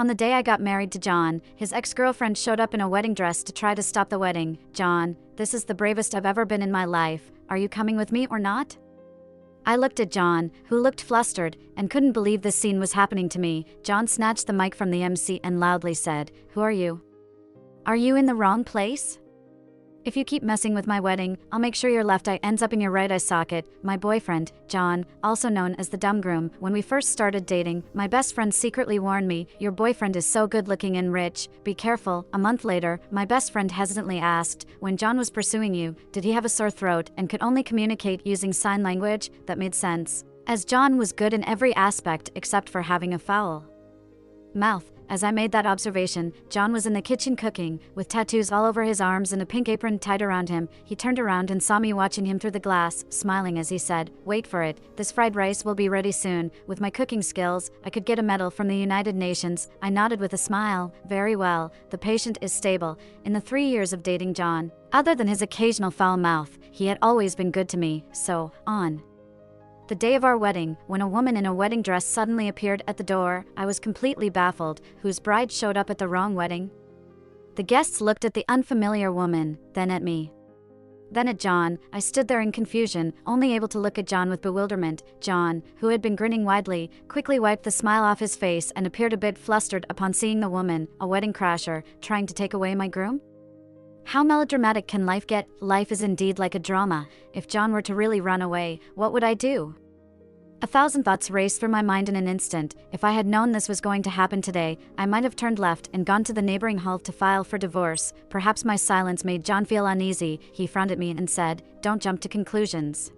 On the day I got married to John, his ex-girlfriend showed up in a wedding dress to try to stop the wedding. John, this is the bravest I've ever been in my life. Are you coming with me or not? I looked at John, who looked flustered, and couldn't believe this scene was happening to me. John snatched the mic from the MC and loudly said, "Who are you? Are you in the wrong place? If you keep messing with my wedding, I'll make sure your left eye ends up in your right eye socket." My boyfriend, John, also known as the dumb groom, when we first started dating, my best friend secretly warned me, "Your boyfriend is so good looking and rich, be careful." A month later, my best friend hesitantly asked, "When John was pursuing you, did he have a sore throat and could only communicate using sign language?" That made sense, as John was good in every aspect except for having a foul mouth. As I made that observation, John was in the kitchen cooking, with tattoos all over his arms and a pink apron tied around him. He turned around and saw me watching him through the glass, smiling as he said, "Wait for it, this fried rice will be ready soon." With my cooking skills, I could get a medal from the United Nations. I nodded with a smile. "Very well, the patient is stable." In the 3 years of dating John, other than his occasional foul mouth, he had always been good to me. So, on the day of our wedding, when a woman in a wedding dress suddenly appeared at the door, I was completely baffled. Whose bride showed up at the wrong wedding? The guests looked at the unfamiliar woman, then at me. Then at John. I stood there in confusion, only able to look at John with bewilderment. John, who had been grinning widely, quickly wiped the smile off his face and appeared a bit flustered upon seeing the woman, a wedding crasher, trying to take away my groom. How melodramatic can life get? Life is indeed like a drama. If John were to really run away, what would I do? 1,000 thoughts raced through my mind in an instant. If I had known this was going to happen today, I might have turned left and gone to the neighboring hall to file for divorce. Perhaps my silence made John feel uneasy. He frowned at me and said, "Don't jump to conclusions."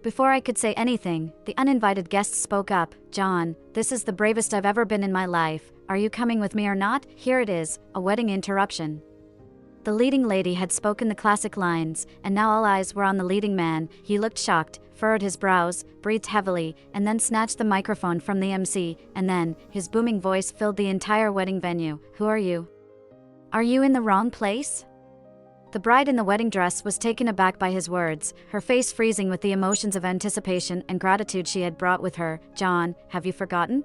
Before I could say anything, the uninvited guest spoke up. "John, this is the bravest I've ever been in my life. Are you coming with me or not? Here it is, a wedding interruption." The leading lady had spoken the classic lines, and now all eyes were on the leading man. He looked shocked, furrowed his brows, breathed heavily, and then snatched the microphone from the MC, and then, his booming voice filled the entire wedding venue. "Who are you? Are you in the wrong place?" The bride in the wedding dress was taken aback by his words, her face freezing with the emotions of anticipation and gratitude she had brought with her. "John, have you forgotten?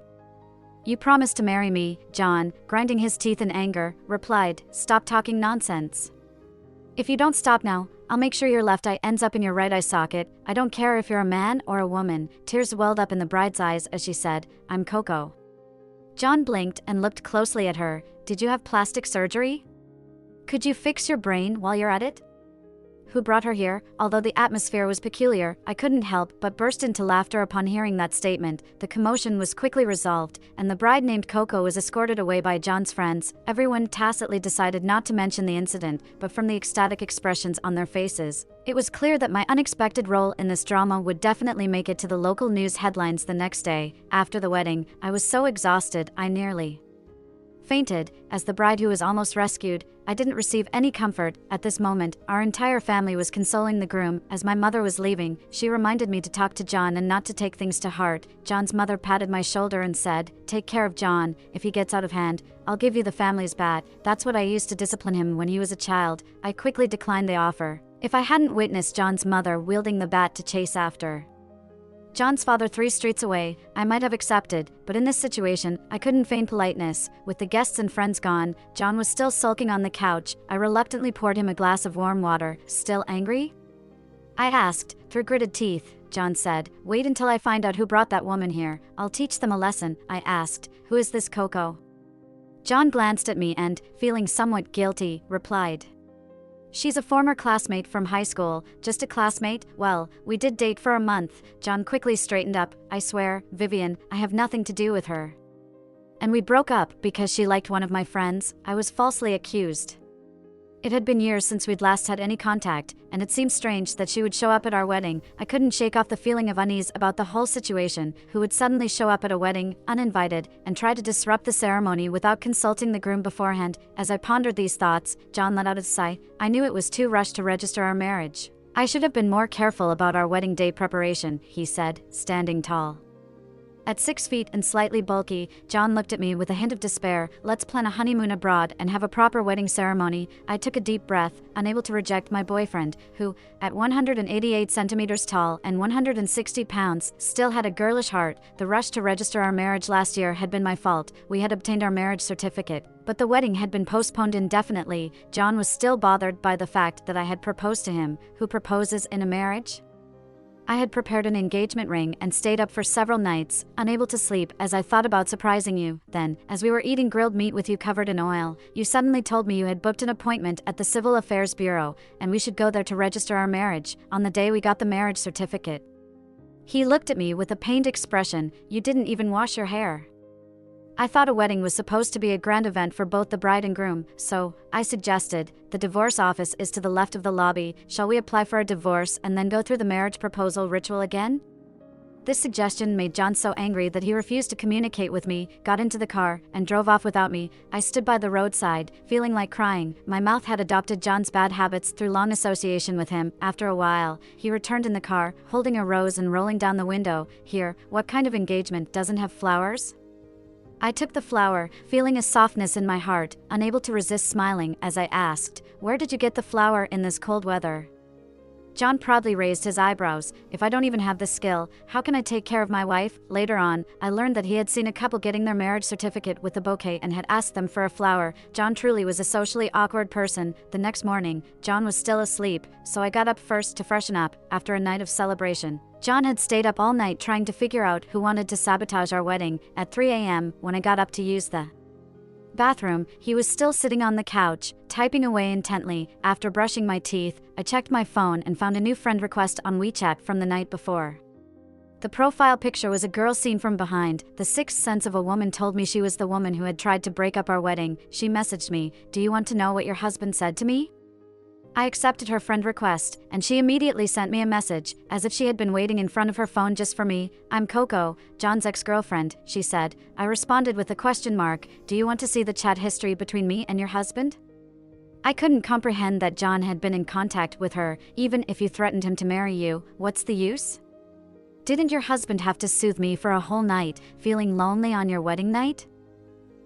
You promised to marry me." John, grinding his teeth in anger, replied, "Stop talking nonsense. If you don't stop now, I'll make sure your left eye ends up in your right eye socket. I don't care if you're a man or a woman." Tears welled up in the bride's eyes as she said, "I'm Coco." John blinked and looked closely at her. "Did you have plastic surgery? Could you fix your brain while you're at it?" Who brought her here? Although the atmosphere was peculiar, I couldn't help but burst into laughter upon hearing that statement. The commotion was quickly resolved, and the bride named Coco was escorted away by John's friends. Everyone tacitly decided not to mention the incident, but from the ecstatic expressions on their faces, it was clear that my unexpected role in this drama would definitely make it to the local news headlines the next day. After the wedding, I was so exhausted, I nearly fainted. As the bride who was almost rescued, I didn't receive any comfort. At this moment, our entire family was consoling the groom. As my mother was leaving, she reminded me to talk to John and not to take things to heart. John's mother patted my shoulder and said, "Take care of John. If he gets out of hand, I'll give you the family's bat. That's what I used to discipline him when he was a child." I quickly declined the offer. If I hadn't witnessed John's mother wielding the bat to chase after John's father 3 streets away, I might have accepted, but in this situation, I couldn't feign politeness. With the guests and friends gone, John was still sulking on the couch. I reluctantly poured him a glass of warm water. "Still angry?" I asked, through gritted teeth. John said, "Wait until I find out who brought that woman here. I'll teach them a lesson." I asked, "Who is this Coco?" John glanced at me and, feeling somewhat guilty, replied, "She's a former classmate from high school." "Just a classmate? Well, we did date for a month." John quickly straightened up. "I swear, Vivian, I have nothing to do with her. And we broke up because she liked one of my friends." I was falsely accused. It had been years since we'd last had any contact, and it seemed strange that she would show up at our wedding. I couldn't shake off the feeling of unease about the whole situation. Who would suddenly show up at a wedding, uninvited, and try to disrupt the ceremony without consulting the groom beforehand? As I pondered these thoughts, John let out a sigh. I knew it was too rushed to register our marriage. "I should have been more careful about our wedding day preparation," he said, standing tall. At 6 feet and slightly bulky, John looked at me with a hint of despair. Let's plan a honeymoon abroad and have a proper wedding ceremony. I took a deep breath, unable to reject my boyfriend, who, at 188 centimeters tall and 160 pounds, still had a girlish heart. The rush to register our marriage last year had been my fault. We had obtained our marriage certificate, but the wedding had been postponed indefinitely. John was still bothered by the fact that I had proposed to him. Who proposes in a marriage? I had prepared an engagement ring and stayed up for several nights, unable to sleep as I thought about surprising you. Then, as we were eating grilled meat with you covered in oil, you suddenly told me you had booked an appointment at the Civil Affairs Bureau, and we should go there to register our marriage, on the day we got the marriage certificate. He looked at me with a pained expression. You didn't even wash your hair. I thought a wedding was supposed to be a grand event for both the bride and groom, so I suggested, the divorce office is to the left of the lobby. Shall we apply for a divorce and then go through the marriage proposal ritual again? This suggestion made John so angry that he refused to communicate with me, got into the car, and drove off without me. I stood by the roadside, feeling like crying. My mouth had adopted John's bad habits through long association with him. After a while, he returned in the car, holding a rose and rolling down the window. Here, what kind of engagement doesn't have flowers? I took the flower, feeling a softness in my heart, unable to resist smiling as I asked, "Where did you get the flower in this cold weather?" John proudly raised his eyebrows. If I don't even have the skill, how can I take care of my wife? Later on, I learned that he had seen a couple getting their marriage certificate with a bouquet and had asked them for a flower. John truly was a socially awkward person. The next morning, John was still asleep, so I got up first to freshen up, after a night of celebration. John had stayed up all night trying to figure out who wanted to sabotage our wedding. At 3 a.m., when I got up to use the bathroom, he was still sitting on the couch, typing away intently. After brushing my teeth, I checked my phone and found a new friend request on WeChat from the night before. The profile picture was a girl seen from behind. The sixth sense of a woman told me she was the woman who had tried to break up our wedding. She messaged me, "Do you want to know what your husband said to me?" I accepted her friend request, and she immediately sent me a message, as if she had been waiting in front of her phone just for me. "I'm Coco, John's ex-girlfriend," she said. I responded with a question mark. "Do you want to see the chat history between me and your husband?" I couldn't comprehend that John had been in contact with her. Even if you threatened him to marry you, what's the use? Didn't your husband have to soothe me for a whole night, feeling lonely on your wedding night?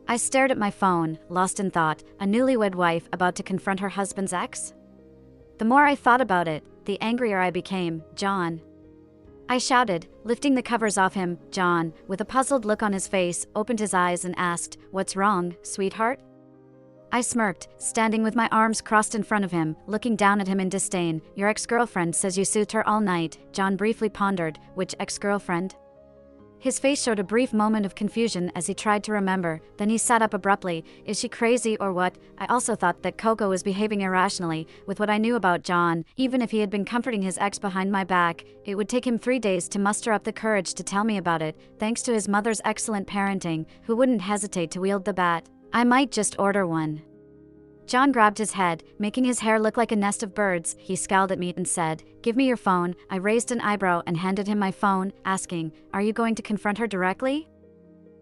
I stared at my phone, lost in thought. A newlywed wife about to confront her husband's ex? The more I thought about it, the angrier I became. "John!" I shouted, lifting the covers off him. John, with a puzzled look on his face, opened his eyes and asked, "What's wrong, sweetheart?" I smirked, standing with my arms crossed in front of him, looking down at him in disdain. "Your ex-girlfriend says you soothed her all night." John briefly pondered. "Which ex-girlfriend?" His face showed a brief moment of confusion as he tried to remember, then he sat up abruptly. Is she crazy or what? I also thought that Coco was behaving irrationally. With what I knew about John, even if he had been comforting his ex behind my back, it would take him 3 days to muster up the courage to tell me about it. Thanks to his mother's excellent parenting, who wouldn't hesitate to wield the bat. I might just order one. John grabbed his head, making his hair look like a nest of birds. He scowled at me and said, "Give me your phone." I raised an eyebrow and handed him my phone, asking, "Are you going to confront her directly?"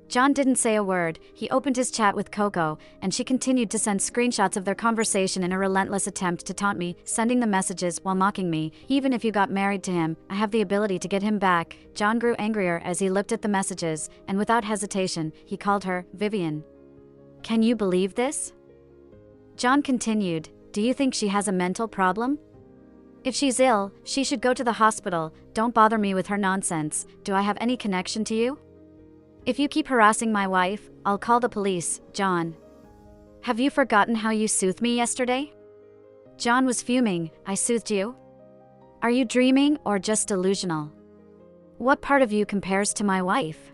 John didn't say a word. He opened his chat with Coco, and she continued to send screenshots of their conversation in a relentless attempt to taunt me, sending the messages while mocking me. "Even if you got married to him, I have the ability to get him back." John grew angrier as he looked at the messages, and without hesitation, he called her Vivian. "Can you believe this?" John continued, "Do you think she has a mental problem? If she's ill, she should go to the hospital. Don't bother me with her nonsense. Do I have any connection to you? If you keep harassing my wife, I'll call the police." John, "Have you forgotten how you soothed me yesterday?" John was fuming. "I soothed you? Are you dreaming or just delusional? What part of you compares to my wife?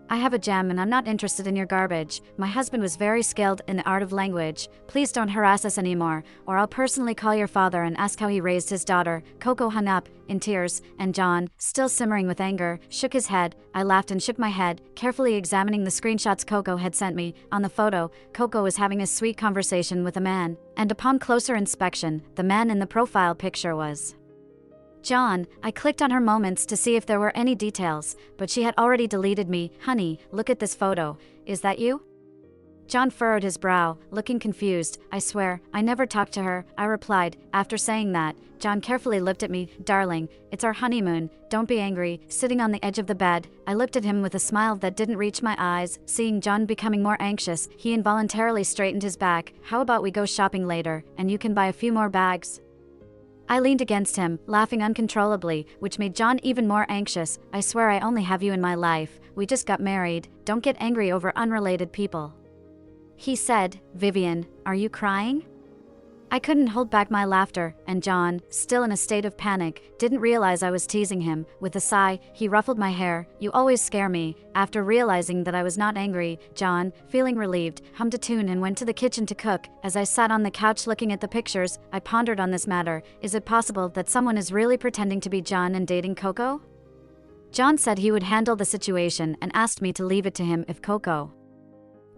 I have a gem and I'm not interested in your garbage. My husband was very skilled in the art of language. Please don't harass us anymore, or I'll personally call your father and ask how he raised his daughter." Coco hung up, in tears, and John, still simmering with anger, shook his head. I laughed and shook my head, carefully examining the screenshots Coco had sent me. On the photo, Coco was having a sweet conversation with a man, and upon closer inspection, the man in the profile picture was John. I clicked on her moments to see if there were any details, but she had already deleted me. "Honey, look at this photo. Is that you?" John furrowed his brow, looking confused. I swear, I never talked to her, I replied. After saying that, John carefully looked at me. Darling, it's our honeymoon, don't be angry. Sitting on the edge of the bed, I looked at him with a smile that didn't reach my eyes. Seeing John becoming more anxious, he involuntarily straightened his back. How about we go shopping later, and you can buy a few more bags? I leaned against him, laughing uncontrollably, which made John even more anxious. I swear I only have you in my life. We just got married. Don't get angry over unrelated people. He said. Vivian, are you crying? I couldn't hold back my laughter, and John, still in a state of panic, didn't realize I was teasing him. With a sigh, he ruffled my hair. You always scare me. After realizing that I was not angry, John, feeling relieved, hummed a tune and went to the kitchen to cook. As I sat on the couch looking at the pictures, I pondered on this matter. Is it possible that someone is really pretending to be John and dating Coco? John said he would handle the situation and asked me to leave it to him if Coco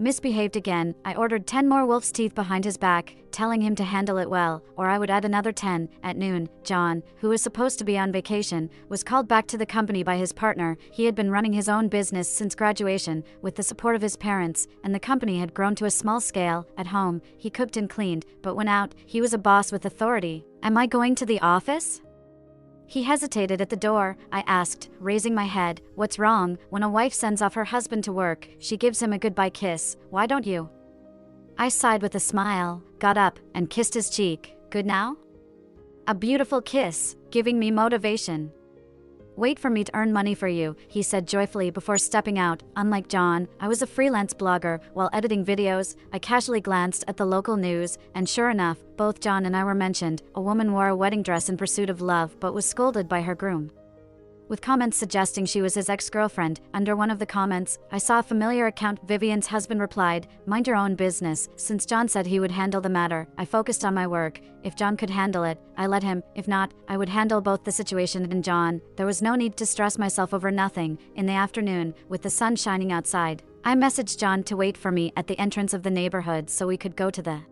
misbehaved again. I ordered 10 more wolf's teeth behind his back, telling him to handle it well, or I would add another 10. At noon, John, who was supposed to be on vacation, was called back to the company by his partner. He had been running his own business since graduation, with the support of his parents, and the company had grown to a small scale. At home, he cooked and cleaned, but when out, he was a boss with authority. Am I going to the office? He hesitated at the door. I asked, raising my head. What's wrong? When a wife sends off her husband to work, she gives him a goodbye kiss. Why don't you? I sighed with a smile, got up, and kissed his cheek. Good now? A beautiful kiss, giving me motivation. Wait for me to earn money for you, he said joyfully before stepping out. Unlike John, I was a freelance blogger. While editing videos, I casually glanced at the local news, and sure enough, both John and I were mentioned. A woman wore a wedding dress in pursuit of love but was scolded by her groom, with comments suggesting she was his ex-girlfriend. Under one of the comments, I saw a familiar account. Vivian's husband replied, mind your own business. Since John said he would handle the matter, I focused on my work. If John could handle it, I let him. If not, I would handle both the situation and John. There was no need to stress myself over nothing. In the afternoon, with the sun shining outside, I messaged John to wait for me at the entrance of the neighborhood so we could go to the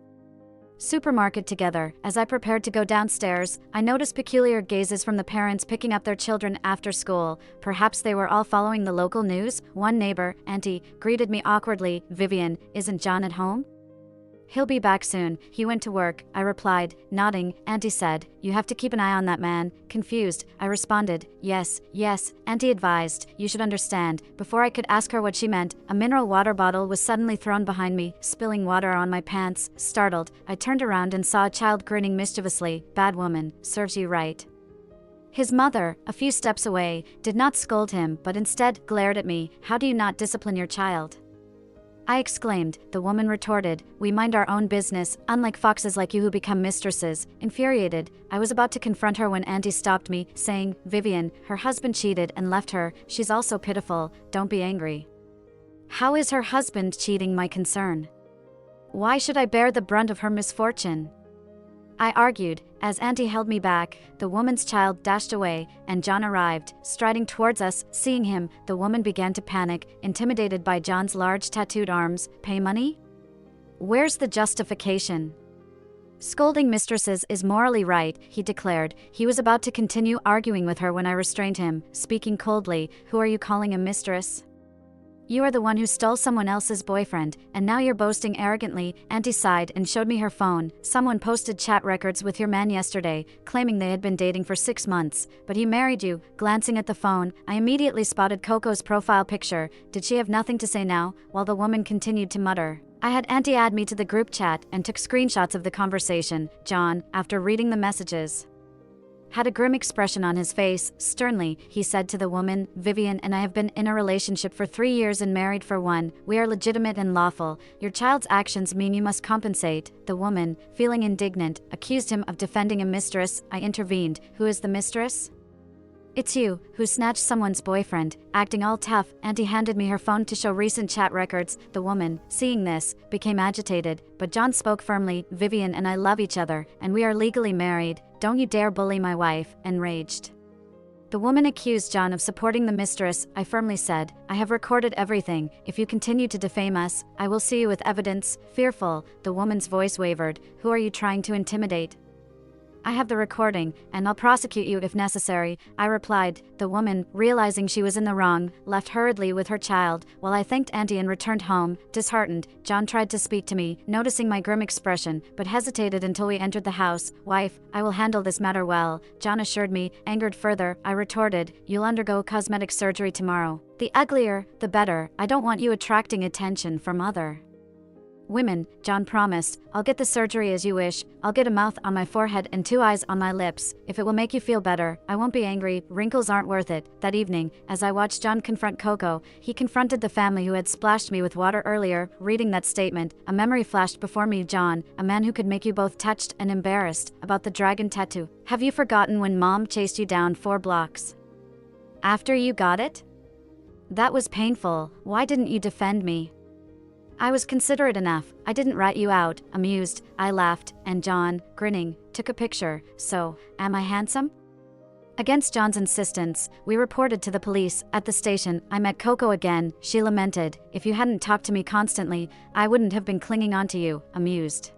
supermarket together. As I prepared to go downstairs, I noticed peculiar gazes from the parents picking up their children after school. Perhaps they were all following the local news. One neighbor, Auntie, greeted me awkwardly. Vivian, isn't John at home? He'll be back soon. He went to work, I replied, nodding. Auntie said, you have to keep an eye on that man. Confused, I responded, yes. Auntie advised, you should understand. Before I could ask her what she meant, a mineral water bottle was suddenly thrown behind me, spilling water on my pants. Startled, I turned around and saw a child grinning mischievously. Bad woman, serves you right. His mother, a few steps away, did not scold him but instead glared at me. How do you not discipline your child? I exclaimed. The woman retorted, we mind our own business, unlike foxes like you who become mistresses. Infuriated, I was about to confront her when Auntie stopped me, saying, Vivian, her husband cheated and left her. She's also pitiful. Don't be angry. How is her husband cheating my concern? Why should I bear the brunt of her misfortune? I argued. As Auntie held me back, the woman's child dashed away, and John arrived, striding towards us. Seeing him, the woman began to panic, intimidated by John's large tattooed arms. Pay money? Where's the justification? Scolding mistresses is morally right, he declared. He was about to continue arguing with her when I restrained him, speaking coldly. Who are you calling a mistress? You are the one who stole someone else's boyfriend, and now you're boasting arrogantly. Auntie sighed and showed me her phone. Someone posted chat records with your man yesterday, claiming they had been dating for 6 months, but he married you. Glancing at the phone, I immediately spotted Coco's profile picture. Did she have nothing to say now? While the woman continued to mutter, I had Auntie add me to the group chat and took screenshots of the conversation. John, after reading the messages, had a grim expression on his face. Sternly, he said to the woman, Vivian and I have been in a relationship for 3 years and married for 1. We are legitimate and lawful. Your child's actions mean you must compensate. The woman, feeling indignant, accused him of defending a mistress. I intervened. Who is the mistress? It's you, who snatched someone's boyfriend. Acting all tough, Auntie handed me her phone to show recent chat records. The woman, seeing this, became agitated, but John spoke firmly. Vivian and I love each other, and we are legally married. Don't you dare bully my wife. Enraged, the woman accused John of supporting the mistress. I firmly said, I have recorded everything. If you continue to defame us, I will sue you with evidence. Fearful, the woman's voice wavered. Who are you trying to intimidate? I have the recording, and I'll prosecute you if necessary, I replied. The woman, realizing she was in the wrong, left hurriedly with her child, while I thanked Auntie and returned home. Disheartened, John tried to speak to me, noticing my grim expression, but hesitated until we entered the house. Wife, I will handle this matter well, John assured me. Angered further, I retorted, you'll undergo cosmetic surgery tomorrow. The uglier, the better. I don't want you attracting attention from other women, John promised. I'll get the surgery as you wish. I'll get a mouth on my forehead and 2 eyes on my lips. If it will make you feel better, I won't be angry. Wrinkles aren't worth it. That evening, as I watched John confront Coco, he confronted the family who had splashed me with water earlier. Reading that statement, a memory flashed before me. John, a man who could make you both touched and embarrassed. About the dragon tattoo. Have you forgotten when Mom chased you down 4 blocks after you got it? That was painful. Why didn't you defend me? I was considerate enough. I didn't rat you out. Amused, I laughed, and John, grinning, took a picture. So, am I handsome? Against John's insistence, we reported to the police. At the station, I met Coco again. She lamented, if you hadn't talked to me constantly, I wouldn't have been clinging on to you. Amused.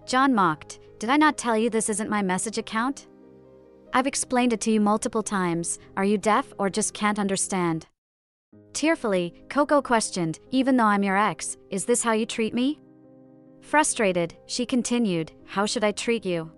John mocked, did I not tell you this isn't my message account? I've explained it to you multiple times. Are you deaf or just can't understand? Tearfully, Coco questioned, even though I'm your ex, is this how you treat me? Frustrated, she continued, how should I treat you?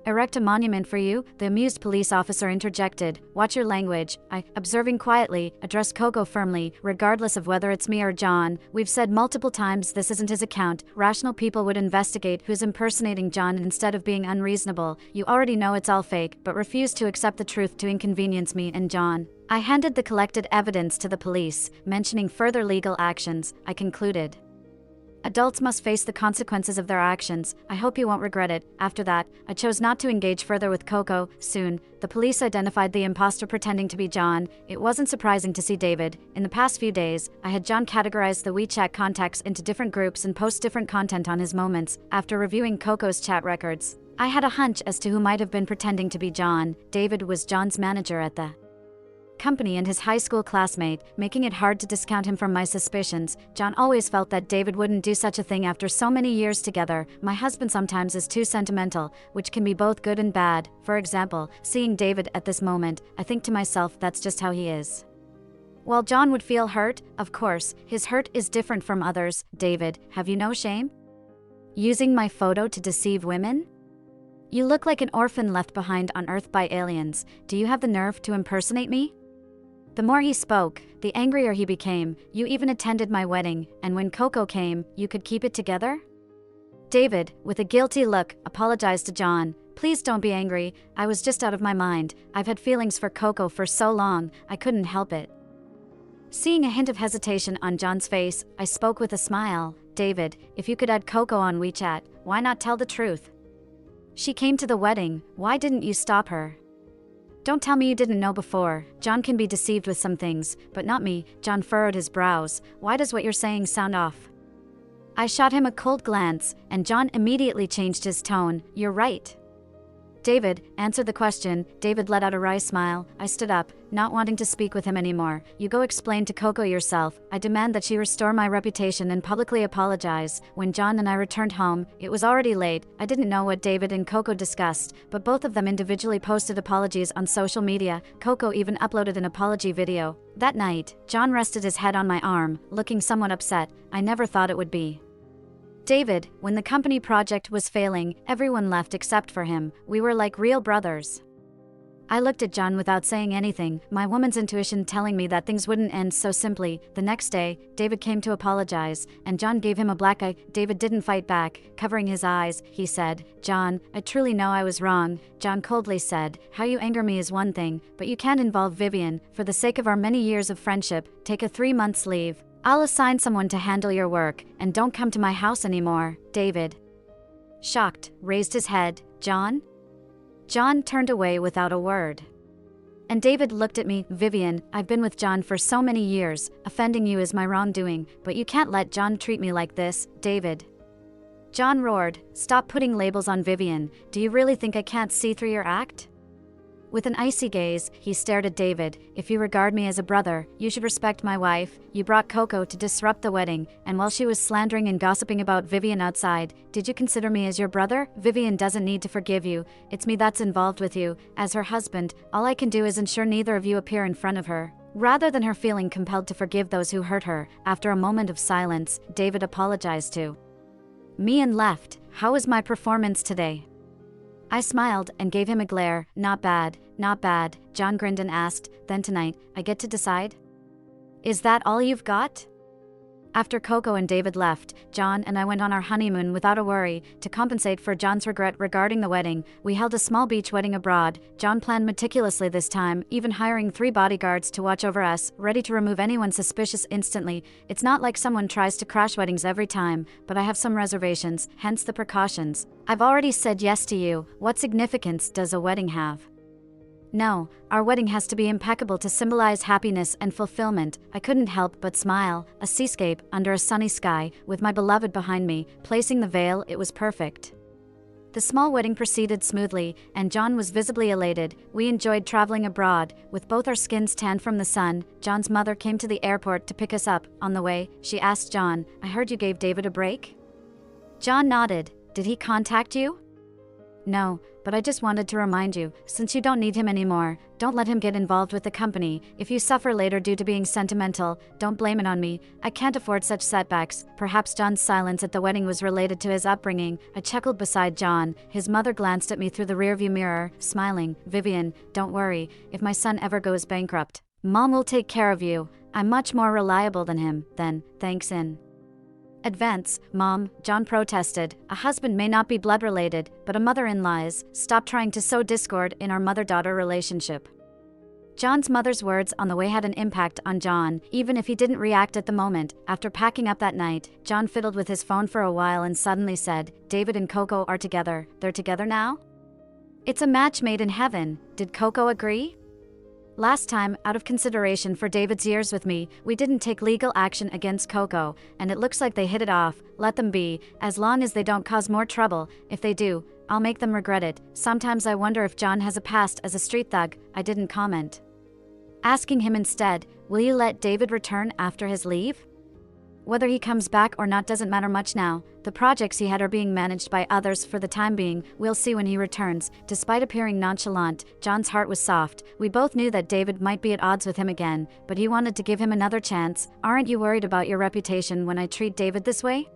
Erect a monument for you, the amused police officer interjected. Watch your language. I, observing quietly, addressed Coco firmly, regardless of whether it's me or John. We've said multiple times this isn't his account. Rational people would investigate who's impersonating John instead of being unreasonable. You already know it's all fake, but refuse to accept the truth to inconvenience me and John. I handed the collected evidence to the police, mentioning further legal actions. I concluded, adults must face the consequences of their actions. I hope you won't regret it. After that, I chose not to engage further with Coco. Soon, the police identified the imposter pretending to be John. It wasn't surprising to see David. In the past few days, I had John categorize the WeChat contacts into different groups and post different content on his moments. After reviewing Coco's chat records, I had a hunch as to who might have been pretending to be John. David was John's manager at the company and his high school classmate, making it hard to discount him from my suspicions. John always felt that David wouldn't do such a thing after so many years together. My husband sometimes is too sentimental, which can be both good and bad. For example, seeing David at this moment, I think to myself that's just how he is. While John would feel hurt, of course, his hurt is different from others. David, have you no shame? Using my photo to deceive women? You look like an orphan left behind on Earth by aliens. Do you have the nerve to impersonate me? The more he spoke, the angrier he became. You even attended my wedding, and when Coco came, you could keep it together? David, with a guilty look, apologized to John. Please don't be angry, I was just out of my mind. I've had feelings for Coco for so long, I couldn't help it. Seeing a hint of hesitation on John's face, I spoke with a smile. David, if you could add Coco on WeChat, why not tell the truth? She came to the wedding, why didn't you stop her? Don't tell me you didn't know before. John can be deceived with some things, but not me. John furrowed his brows. Why does what you're saying sound off? I shot him a cold glance, and John immediately changed his tone. You're right. David, answer the question. David let out a wry smile. I stood up, not wanting to speak with him anymore. You go explain to Coco yourself. I demand that she restore my reputation and publicly apologize. When John and I returned home, it was already late. I didn't know what David and Coco discussed, but both of them individually posted apologies on social media. Coco even uploaded an apology video. That night, John rested his head on my arm, looking somewhat upset. I never thought it would be. David, when the company project was failing, everyone left except for him. We were like real brothers. I looked at John without saying anything, my woman's intuition telling me that things wouldn't end so simply. The next day, David came to apologize, and John gave him a black eye. David didn't fight back. Covering his eyes, he said, John, I truly know I was wrong. John coldly said, how you anger me is one thing, but you can't involve Vivian. For the sake of our many years of friendship, take a 3 months leave. I'll assign someone to handle your work, and don't come to my house anymore. David, shocked, raised his head. John? John turned away without a word. And David looked at me. Vivian, I've been with John for so many years. Offending you is my wrongdoing, but you can't let John treat me like this. David. John roared, stop putting labels on Vivian. Do you really think I can't see through your act? With an icy gaze, he stared at David. If you regard me as a brother, you should respect my wife. You brought Coco to disrupt the wedding, and while she was slandering and gossiping about Vivian outside, did you consider me as your brother? Vivian doesn't need to forgive you. It's me that's involved with you. As her husband, all I can do is ensure neither of you appear in front of her. Rather than her feeling compelled to forgive those who hurt her, after a moment of silence, David apologized to me and left. How was my performance today? I smiled and gave him a glare. Not bad, not bad. John grinned and asked, then tonight, I get to decide? Is that all you've got? After Coco and David left, John and I went on our honeymoon without a worry. To compensate for John's regret regarding the wedding, we held a small beach wedding abroad. John planned meticulously this time, even hiring 3 bodyguards to watch over us, ready to remove anyone suspicious instantly. It's not like someone tries to crash weddings every time, but I have some reservations, hence the precautions. I've already said yes to you. What significance does a wedding have? No, our wedding has to be impeccable to symbolize happiness and fulfillment. I couldn't help but smile, a seascape under a sunny sky, with my beloved behind me. Placing the veil, it was perfect. The small wedding proceeded smoothly, and John was visibly elated. We enjoyed traveling abroad, with both our skins tanned from the sun. John's mother came to the airport to pick us up. On the way, she asked John, I heard you gave David a break? John nodded. Did he contact you? No, but I just wanted to remind you, since you don't need him anymore, don't let him get involved with the company. If you suffer later due to being sentimental, don't blame it on me. I can't afford such setbacks. Perhaps John's silence at the wedding was related to his upbringing. I chuckled beside John. His mother glanced at me through the rearview mirror, smiling. Vivian, don't worry. If my son ever goes bankrupt, Mom will take care of you. I'm much more reliable than him, then, thanks in advance, Mom, John protested. A husband may not be blood-related, but a mother-in-law is. Stop trying to sow discord in our mother-daughter relationship. John's mother's words on the way had an impact on John, even if he didn't react at the moment. After packing up that night, John fiddled with his phone for a while and suddenly said, David and Coco are together. They're together now? It's a match made in heaven. Did Coco agree? Last time, out of consideration for David's years with me, we didn't take legal action against Coco, and it looks like they hit it off. Let them be, as long as they don't cause more trouble. If they do, I'll make them regret it. Sometimes I wonder if John has a past as a street thug. I didn't comment. Asking him instead, will you let David return after his leave? Whether he comes back or not doesn't matter much now. The projects he had are being managed by others for the time being. We'll see when he returns. Despite appearing nonchalant, John's heart was soft. We both knew that David might be at odds with him again, but he wanted to give him another chance. Aren't you worried about your reputation when I treat David this way?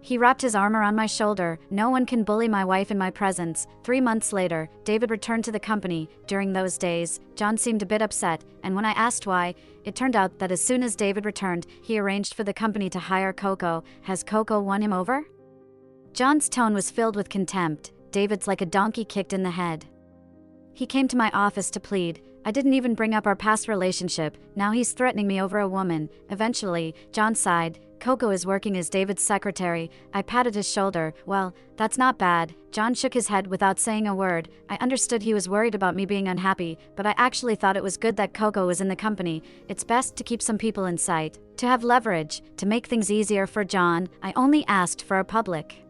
He wrapped his arm around my shoulder. No one can bully my wife in my presence. 3 months later, David returned to the company. During those days, John seemed a bit upset, and when I asked why, it turned out that as soon as David returned, he arranged for the company to hire Coco. Has Coco won him over? John's tone was filled with contempt. David's like a donkey kicked in the head. He came to my office to plead. I didn't even bring up our past relationship. Now he's threatening me over a woman. Eventually, John sighed. Coco is working as David's secretary. I patted his shoulder. Well, that's not bad. John shook his head without saying a word. I understood he was worried about me being unhappy, but I actually thought it was good that Coco was in the company. It's best to keep some people in sight, to have leverage, to make things easier for John. I only asked for a public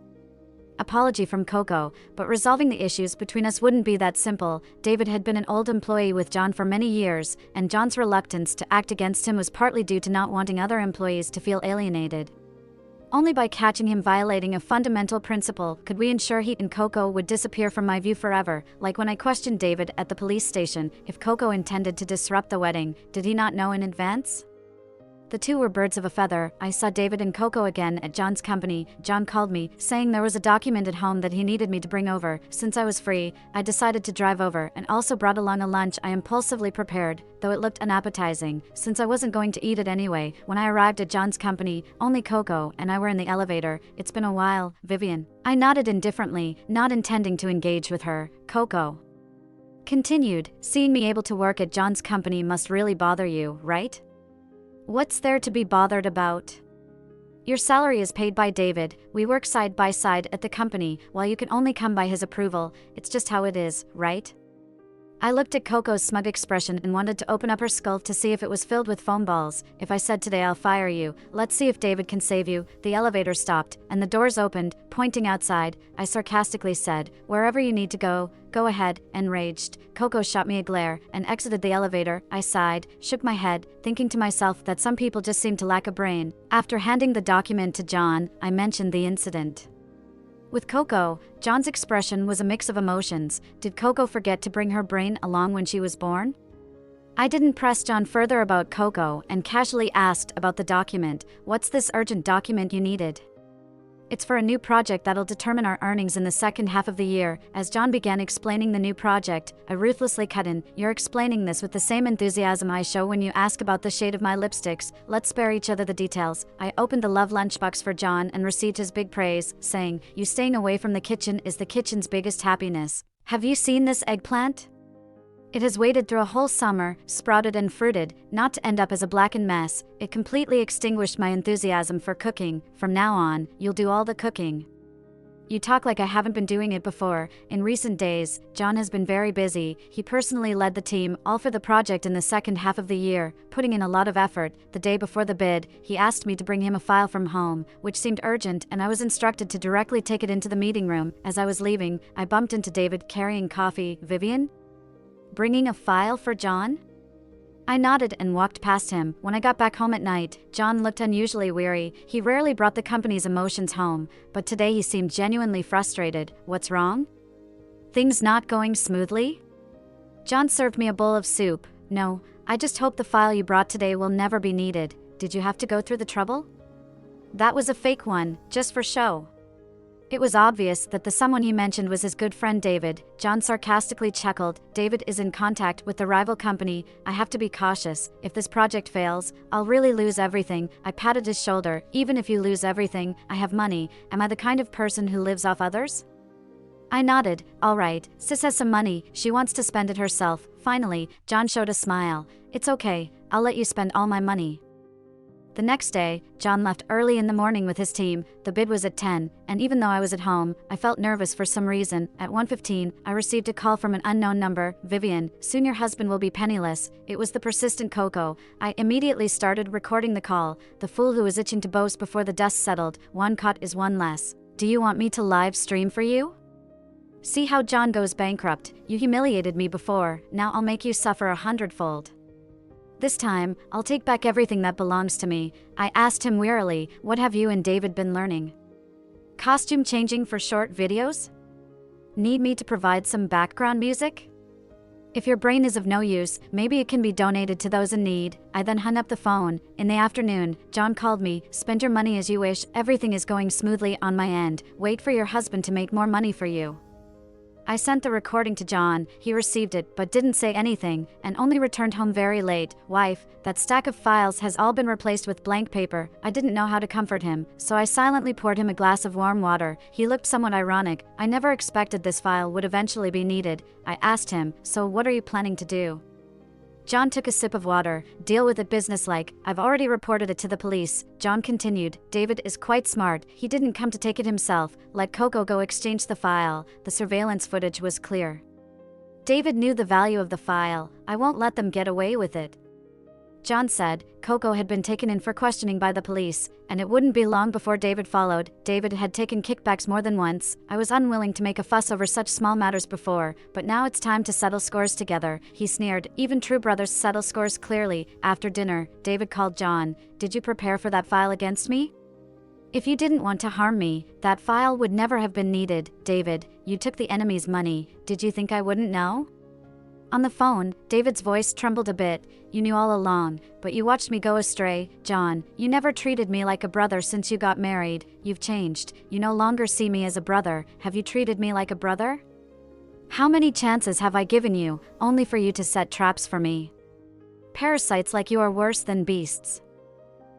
apology from Coco, but resolving the issues between us wouldn't be that simple. David had been an old employee with John for many years, and John's reluctance to act against him was partly due to not wanting other employees to feel alienated. Only by catching him violating a fundamental principle could we ensure he and Coco would disappear from my view forever. Like when I questioned David at the police station if Coco intended to disrupt the wedding, did he not know in advance? The two were birds of a feather. I saw David and Coco again at John's company. John called me, saying there was a document at home that he needed me to bring over. Since I was free, I decided to drive over and also brought along a lunch I impulsively prepared, though it looked unappetizing, since I wasn't going to eat it anyway. When I arrived at John's company, only Coco and I were in the elevator. It's been a while, Vivian. I nodded indifferently, not intending to engage with her. Coco continued, seeing me able to work at John's company must really bother you, right? What's there to be bothered about? Your salary is paid by David. We work side by side at the company, while you can only come by his approval. It's just how it is, right? I looked at Coco's smug expression and wanted to open up her skull to see if it was filled with foam balls. If I said today I'll fire you, let's see if David can save you. The elevator stopped, and the doors opened, pointing outside. I sarcastically said, wherever you need to go, go ahead, enraged. Coco shot me a glare and exited the elevator. I sighed, shook my head, thinking to myself that some people just seem to lack a brain. After handing the document to John, I mentioned the incident. With Coco, John's expression was a mix of emotions. Did Coco forget to bring her brain along when she was born? I didn't press John further about Coco and casually asked about the document. What's this urgent document you needed? It's for a new project that'll determine our earnings in the second half of the year. As John began explaining the new project, I ruthlessly cut in. You're explaining this with the same enthusiasm I show when you ask about the shade of my lipsticks. Let's spare each other the details. I opened the love lunchbox for John and received his big praise, saying, you staying away from the kitchen is the kitchen's biggest happiness. Have you seen this eggplant? It has waited through a whole summer, sprouted and fruited, not to end up as a blackened mess. It completely extinguished my enthusiasm for cooking. From now on, you'll do all the cooking. You talk like I haven't been doing it before. In recent days, John has been very busy. He personally led the team, all for the project in the second half of the year, putting in a lot of effort. The day before the bid, he asked me to bring him a file from home, which seemed urgent, and I was instructed to directly take it into the meeting room. As I was leaving, I bumped into David carrying coffee. Vivian? Bringing a file for John? I nodded and walked past him. When I got back home at night, John looked unusually weary. He rarely brought the company's emotions home, but today he seemed genuinely frustrated. What's wrong? Things not going smoothly? John served me a bowl of soup. No, I just hope the file you brought today will never be needed. Did you have to go through the trouble? That was a fake one, just for show. It was obvious that the someone he mentioned was his good friend David. John sarcastically chuckled. David is in contact with the rival company. I have to be cautious. If this project fails, I'll really lose everything. I patted his shoulder. Even if you lose everything, I have money. Am I the kind of person who lives off others? I nodded. All right, sis has some money. She wants to spend it herself. Finally, John showed a smile. It's okay. I'll let you spend all my money. The next day, John left early in the morning with his team. The bid was at 10, and even though I was at home, I felt nervous for some reason. At 1:15, I received a call from an unknown number. Vivian, soon your husband will be penniless. It was the persistent Coco. I immediately started recording the call. The fool who was itching to boast before the dust settled. One caught is one less. Do you want me to live stream for you? See how John goes bankrupt. You humiliated me before. Now I'll make you suffer 100-fold. This time, I'll take back everything that belongs to me. I asked him wearily, what have you and David been learning? Costume changing for short videos? Need me to provide some background music? If your brain is of no use, maybe it can be donated to those in need. I then hung up the phone. In the afternoon, John called me. Spend your money as you wish. Everything is going smoothly on my end. Wait for your husband to make more money for you. I sent the recording to John. He received it but didn't say anything and only returned home very late. Wife, that stack of files has all been replaced with blank paper. I didn't know how to comfort him, so I silently poured him a glass of warm water. He looked somewhat ironic. I never expected this file would eventually be needed. I asked him, so what are you planning to do? John took a sip of water. Deal with it businesslike. I've already reported it to the police. John continued. David is quite smart. He didn't come to take it himself. Let Coco go exchange the file. The surveillance footage was clear. David knew the value of the file. I won't let them get away with it. John said Coco had been taken in for questioning by the police, and it wouldn't be long before David followed. David had taken kickbacks more than once. I was unwilling to make a fuss over such small matters before, but now it's time to settle scores together. He sneered. Even true brothers settle scores clearly. After dinner, David called John. Did you prepare for that file against me? If you didn't want to harm me, that file would never have been needed. David, you took the enemy's money. Did you think I wouldn't know? On the phone, David's voice trembled a bit. You knew all along, but you watched me go astray. John, you never treated me like a brother since you got married. You've changed. You no longer see me as a brother. Have you treated me like a brother? How many chances have I given you, only for you to set traps for me? Parasites like you are worse than beasts.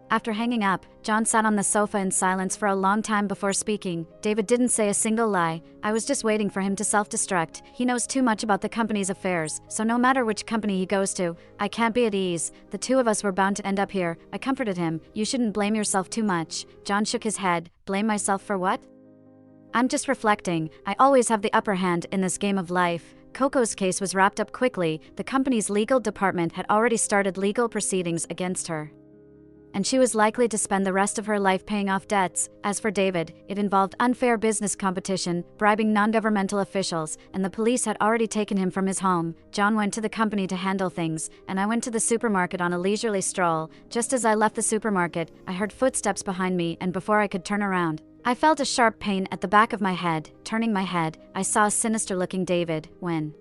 After hanging up, John sat on the sofa in silence for a long time before speaking. David didn't say a single lie. I was just waiting for him to self-destruct. He knows too much about the company's affairs, so no matter which company he goes to, I can't be at ease. The two of us were bound to end up here. I comforted him. You shouldn't blame yourself too much. John shook his head. Blame myself for what? I'm just reflecting. I always have the upper hand in this game of life. Coco's case was wrapped up quickly. The company's legal department had already started legal proceedings against her, and she was likely to spend the rest of her life paying off debts. As for David, it involved unfair business competition, bribing non-governmental officials, and the police had already taken him from his home. John went to the company to handle things, and I went to the supermarket on a leisurely stroll. Just as I left the supermarket, I heard footsteps behind me, and before I could turn around, I felt a sharp pain at the back of my head. Turning my head, I saw a sinister-looking David. When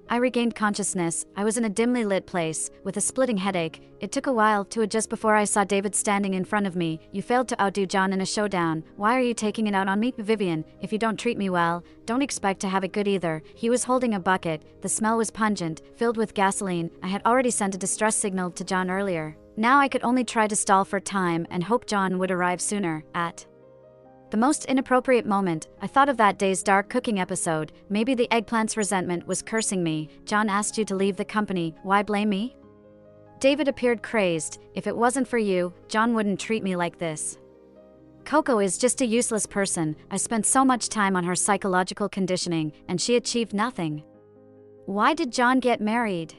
I regained consciousness, I was in a dimly lit place, with a splitting headache. It took a while to adjust before I saw David standing in front of me. "You failed to outdo John in a showdown. Why are you taking it out on me, Vivian? If you don't treat me well, don't expect to have it good either." He was holding a bucket. The smell was pungent, filled with gasoline. I had already sent a distress signal to John earlier. Now I could only try to stall for time and hope John would arrive sooner. At the most inappropriate moment, I thought of that day's dark cooking episode. Maybe the eggplant's resentment was cursing me. "John asked you to leave the company. Why blame me?" David appeared crazed. "If it wasn't for you, John wouldn't treat me like this. Coco is just a useless person. I spent so much time on her psychological conditioning, and she achieved nothing. Why did John get married?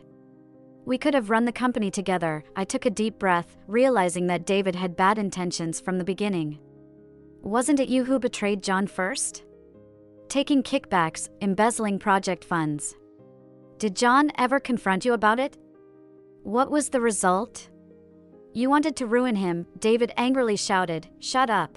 We could have run the company together." I took a deep breath, realizing that David had bad intentions from the beginning. "Wasn't it you who betrayed John first? Taking kickbacks, embezzling project funds. Did John ever confront you about it? What was the result? You wanted to ruin him," David angrily shouted. "Shut up."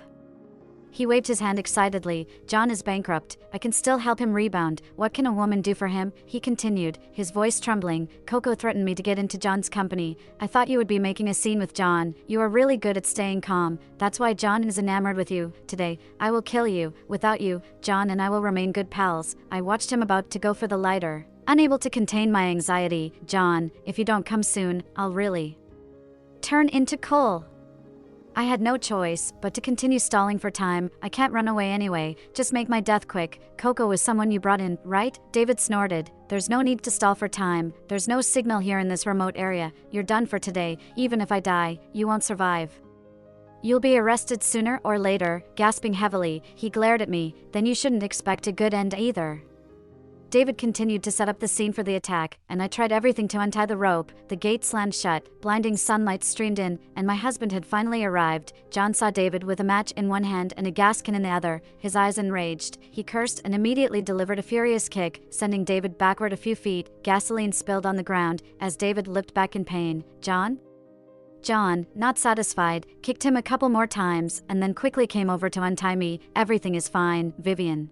He waved his hand excitedly. "John is bankrupt. I can still help him rebound. What can a woman do for him?" he continued, his voice trembling. "Coco threatened me to get into John's company. I thought you would be making a scene with John. You are really good at staying calm. That's why John is enamored with you. Today, I will kill you. Without you, John and I will remain good pals." I watched him about to go for the lighter, unable to contain my anxiety. "John, if you don't come soon, I'll really turn into coal." I had no choice but to continue stalling for time. "I can't run away anyway. Just make my death quick." "Coco was someone you brought in, right?" David snorted. "There's no need to stall for time. There's no signal here in this remote area. You're done for today. Even if I die, you won't survive. You'll be arrested sooner or later." Gasping heavily, he glared at me. "Then you shouldn't expect a good end either." David continued to set up the scene for the attack, and I tried everything to untie the rope. The gate slammed shut, blinding sunlight streamed in, and my husband had finally arrived. John saw David with a match in one hand and a gas can in the other, his eyes enraged. He cursed and immediately delivered a furious kick, sending David backward a few feet. Gasoline spilled on the ground as David limped back in pain. John, not satisfied, kicked him a couple more times and then quickly came over to untie me. "Everything is fine, Vivian.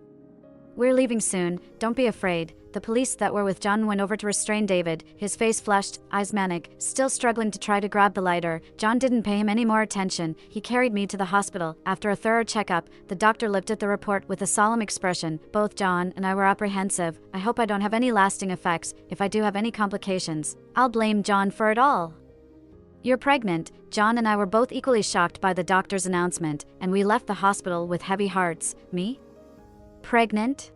We're leaving soon, don't be afraid." The police that were with John went over to restrain David, his face flushed, eyes manic, still struggling to try to grab the lighter. John didn't pay him any more attention. He carried me to the hospital. After a thorough checkup, the doctor looked at the report with a solemn expression. Both John and I were apprehensive. "I hope I don't have any lasting effects. If I do have any complications, I'll blame John for it all." "You're pregnant." John and I were both equally shocked by the doctor's announcement, and we left the hospital with heavy hearts. "Me? Pregnant?"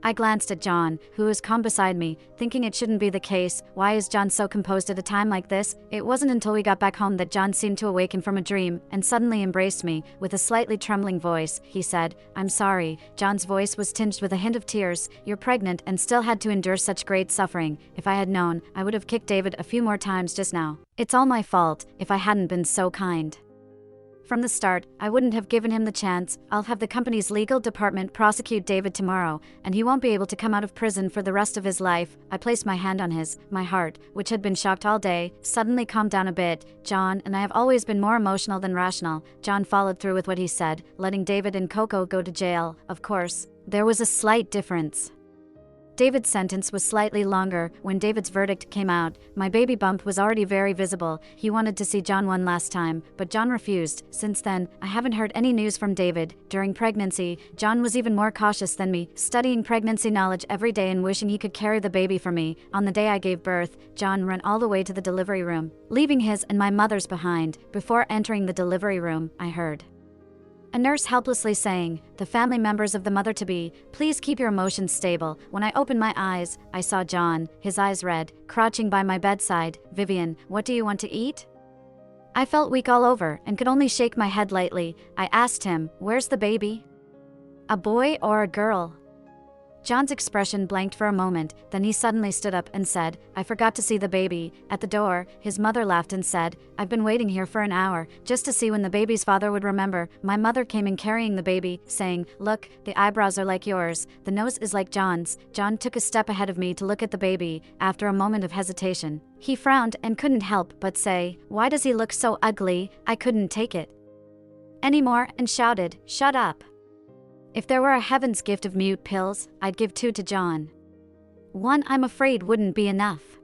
I glanced at John, who was calm beside me, thinking it shouldn't be the case. Why is John so composed at a time like this? It wasn't until we got back home that John seemed to awaken from a dream and suddenly embraced me. With a slightly trembling voice, he said, "I'm sorry." John's voice was tinged with a hint of tears. "You're pregnant and still had to endure such great suffering. If I had known, I would have kicked David a few more times just now. It's all my fault if I hadn't been so kind. From the start, I wouldn't have given him the chance. I'll have the company's legal department prosecute David tomorrow, and he won't be able to come out of prison for the rest of his life." I placed my hand on his. My heart, which had been shocked all day, suddenly calmed down a bit. "John and I have always been more emotional than rational." John followed through with what he said, letting David and Coco go to jail. Of course, there was a slight difference. David's sentence was slightly longer. When David's verdict came out, my baby bump was already very visible. He wanted to see John one last time, but John refused. Since then, I haven't heard any news from David. During pregnancy, John was even more cautious than me, studying pregnancy knowledge every day and wishing he could carry the baby for me. On the day I gave birth, John ran all the way to the delivery room, leaving his and my mother's behind. Before entering the delivery room, I heard a nurse helplessly saying, "The family members of the mother-to-be, please keep your emotions stable." When I opened my eyes, I saw John, his eyes red, crouching by my bedside. "Vivian, what do you want to eat?" I felt weak all over and could only shake my head lightly. I asked him, "Where's the baby? A boy or a girl?" John's expression blanked for a moment, then he suddenly stood up and said, "I forgot to see the baby." At the door, his mother laughed and said, "I've been waiting here for an hour, just to see when the baby's father would remember." My mother came in carrying the baby, saying, "Look, the eyebrows are like yours, the nose is like John's." John took a step ahead of me to look at the baby. After a moment of hesitation, he frowned and couldn't help but say, "Why does he look so ugly?" I couldn't take it anymore and shouted, "Shut up." If there were a heaven's gift of mute pills, I'd give 2 to John. 1 I'm afraid wouldn't be enough.